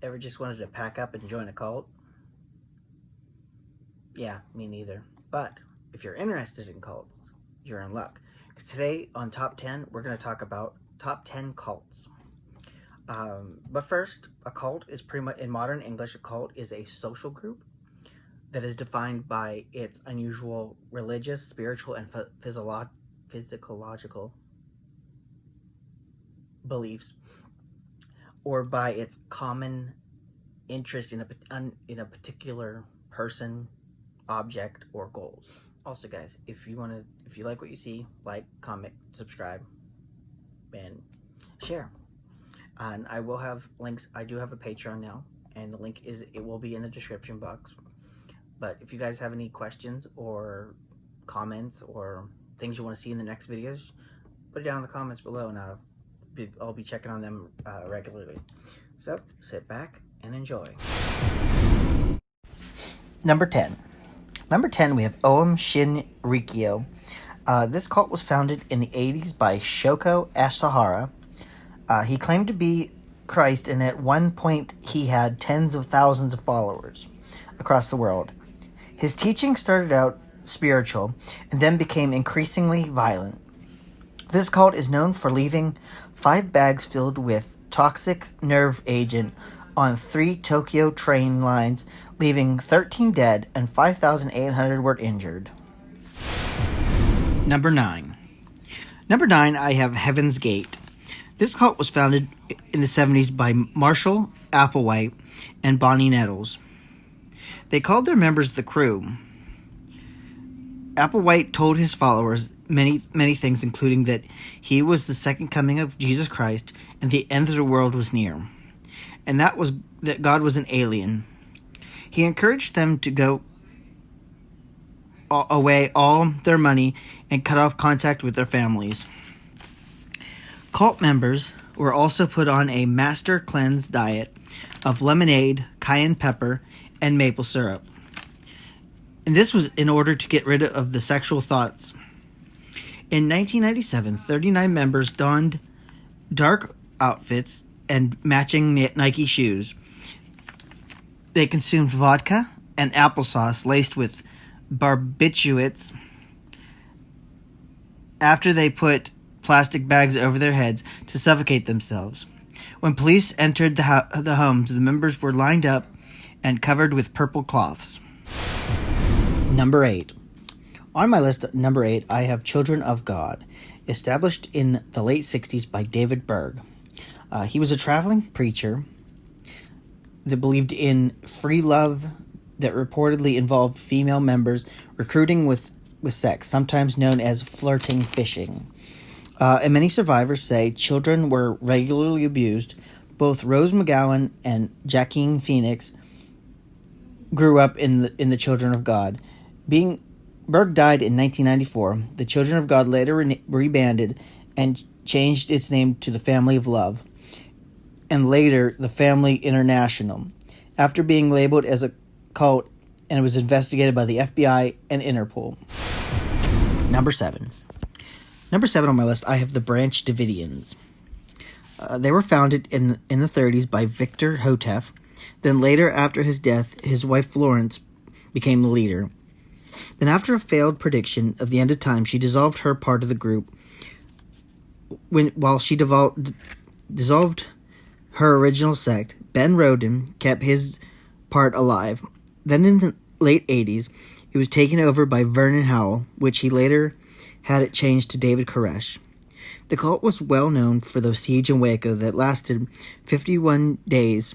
Ever just wanted to pack up and join a cult? Yeah, me neither. But if you're interested in cults, you're in luck. Because today on Top 10, we're going to talk about top 10 cults. But first, a cult is pretty much, in modern English, a cult is a social group that is defined by its unusual religious, spiritual, and physiological beliefs, or by its common interest in a particular person, object, or goals. Also, guys, if you like what you see, like, comment, subscribe, and share. And I will have links. I do have a Patreon now, and the link will be in the description box. But if you guys have any questions or comments or things you want to see in the next videos, put it down in the comments below, and I'll be checking on them regularly. So sit back and enjoy. Number 10. Number 10, we have Shin Rikiyo. This cult was founded in the 80s by Shoko Asahara. He claimed to be Christ, and at one point he had tens of thousands of followers across the world. His teaching started out spiritual and then became increasingly violent. This cult is known for leaving 5 bags filled with toxic nerve agent on 3 Tokyo train lines, leaving 13 dead and 5,800 were injured. Number 9. Number 9, I have Heaven's Gate. This cult was founded in the 70s by Marshall Applewhite and Bonnie Nettles. They called their members the Crew. Applewhite told his followers many things, including that he was the second coming of Jesus Christ and the end of the world was near, and that God was an alien. He encouraged them to go away all their money and cut off contact with their families. Cult members were also put on a master cleanse diet of lemonade, cayenne pepper, and maple syrup. And this was in order to get rid of the sexual thoughts. In 1997, 39 members donned dark outfits and matching Nike shoes. They consumed vodka and applesauce laced with barbiturates after they put plastic bags over their heads to suffocate themselves. When police entered the homes, the members were lined up and covered with purple cloths. Number 8. On my list, number 8, I have Children of God, established in the late 60s by David Berg. He was a traveling preacher that believed in free love that reportedly involved female members recruiting with sex, sometimes known as flirting fishing. And many survivors say children were regularly abused. Both Rose McGowan and Joaquin Phoenix grew up in the Children of God. Berg died in 1994. The Children of God later rebanded and changed its name to the Family of Love, and later the Family International, after being labeled as a cult, and it was investigated by the FBI and Interpol. Number 7. Number 7 on my list, I have the Branch Davidians. They were founded in the 30s by Victor Hotef. Then later, after his death, his wife Florence became the leader. Then after a failed prediction of the end of time, she dissolved her part of the group. While she dissolved her original sect, Ben Roden kept his part alive. Then in the late 80s, it was taken over by Vernon Howell, which he later had it changed to David Koresh. The cult was well known for the siege in Waco that lasted 51 days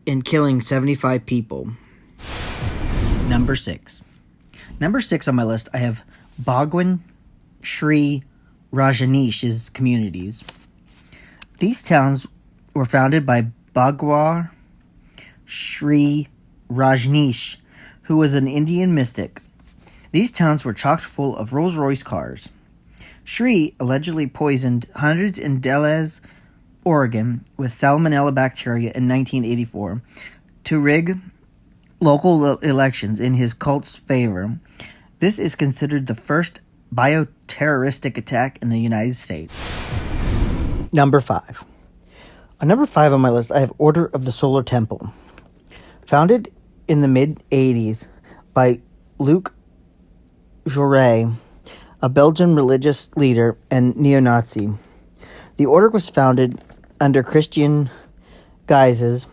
in killing 75 people. Number 6. Number 6 on my list, I have Bhagwan, Sri Rajanish's communities. These towns were founded by Bhagwan Sri Rajneesh, who was an Indian mystic. These towns were chock full of Rolls-Royce cars. Sri allegedly poisoned hundreds in Deleuze, Oregon, with salmonella bacteria in 1984 to rig local elections in his cult's favor. This is considered the first bioterroristic attack in the United States. Number 5. On number 5 on my list, I have Order of the Solar Temple. Founded in the mid-80s by Luc Jouret, a Belgian religious leader and neo-Nazi. The order was founded under Christian guises,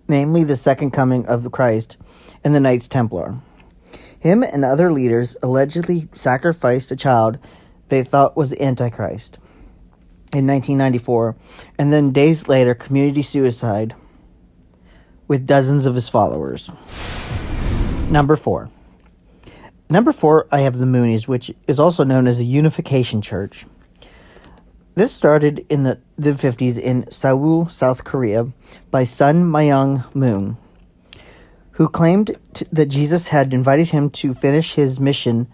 namely the Second Coming of Christ and the Knights Templar. Him and other leaders allegedly sacrificed a child they thought was the Antichrist in 1994, and then days later, community suicide with dozens of his followers. Number 4. Number 4, I have the Moonies, which is also known as the Unification Church. This started in the 50s in Seoul, South Korea, by Sun Myung Moon, who claimed that Jesus had invited him to finish his mission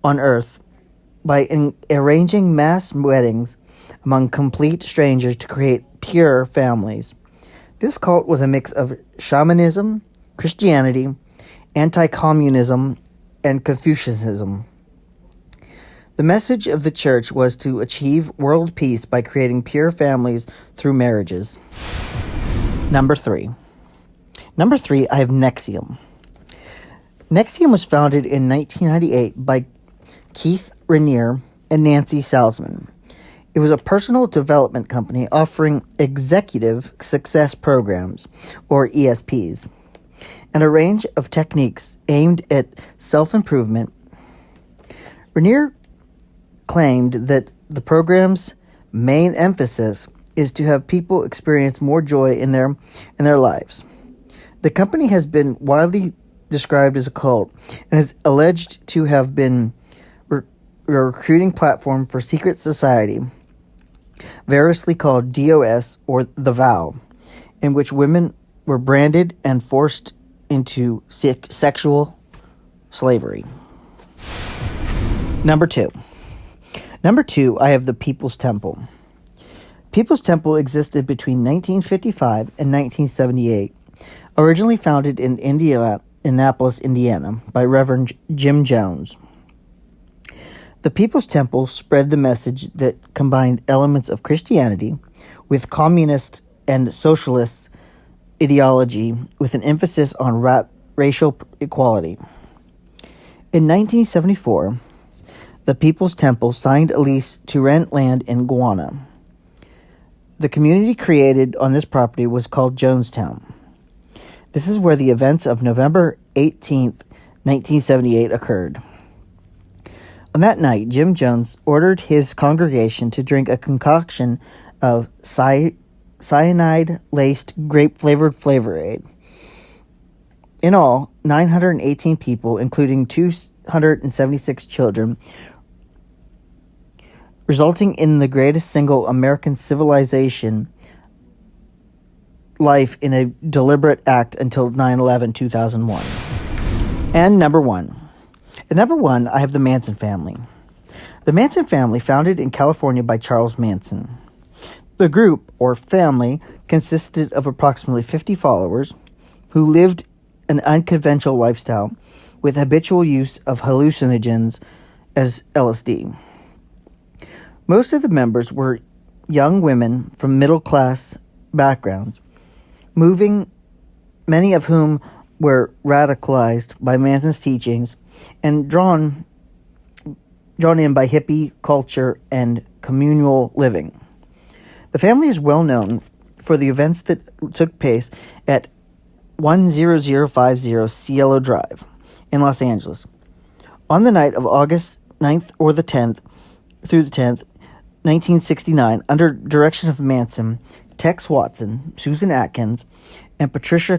on Earth by arranging mass weddings among complete strangers to create pure families. This cult was a mix of shamanism, Christianity, anti-communism, and Confucianism. The message of the church was to achieve world peace by creating pure families through marriages. Number 3. Number 3, I have Nexium. Nexium was founded in 1998 by Keith Raniere and Nancy Salzman. It was a personal development company offering executive success programs, or ESPs, and a range of techniques aimed at self-improvement. Raniere claimed that the program's main emphasis is to have people experience more joy in their lives. The company has been widely described as a cult and is alleged to have been a recruiting platform for secret society, variously called DOS or The Vow, in which women were branded and forced into sexual slavery. Number 2. Number 2, I have the People's Temple. People's Temple existed between 1955 and 1978, originally founded in Indianapolis, Indiana, by Reverend Jim Jones. The People's Temple spread the message that combined elements of Christianity with communist and socialist ideology with an emphasis on racial equality. In 1974, the People's Temple signed a lease to rent land in Guyana. The community created on this property was called Jonestown. This is where the events of November 18th, 1978 occurred. On that night, Jim Jones ordered his congregation to drink a concoction of cyanide-laced grape-flavored Flavor Aid. In all, 918 people, including 276 children, resulting in the greatest single American civilization life in a deliberate act until 9/11/2001. And number 1. At number 1, I have the Manson Family. The Manson Family, founded in California by Charles Manson. The group, or family, consisted of approximately 50 followers who lived an unconventional lifestyle with habitual use of hallucinogens as LSD. Most of the members were young women from middle-class backgrounds, many of whom were radicalized by Manson's teachings and drawn in by hippie culture and communal living. The family is well known for the events that took place at 10050 Cielo Drive in Los Angeles on the night of August 9th or the 10th through the 10th, 1969, under direction of Manson, Tex Watson, Susan Atkins, and Patricia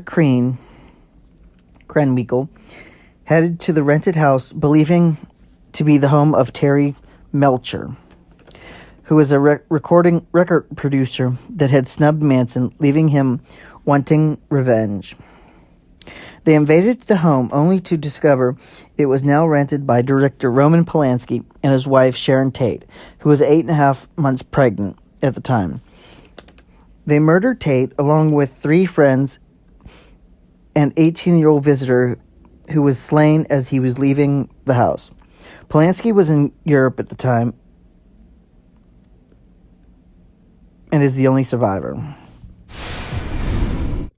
Krenwinkel, headed to the rented house believing to be the home of Terry Melcher, who was a record producer that had snubbed Manson, leaving him wanting revenge. They invaded the home only to discover it was now rented by director Roman Polanski and his wife Sharon Tate, who was 8.5 months pregnant at the time. They murdered Tate along with 3 friends and 18-year-old visitor who was slain as he was leaving the house. Polanski was in Europe at the time and is the only survivor.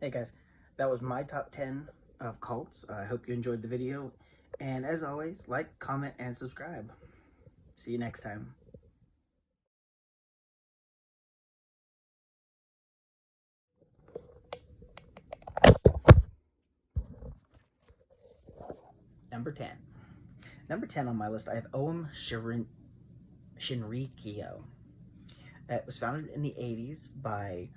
Hey guys, that was my top 10 of cults. I hope you enjoyed the video. And as always, like, comment, and subscribe. See you next time. Number 10. Number 10 on my list, I have Shinrikyo. It was founded in the 80s by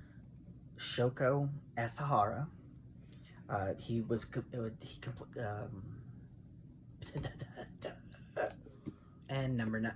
Shoko Asahara. He was and number 9.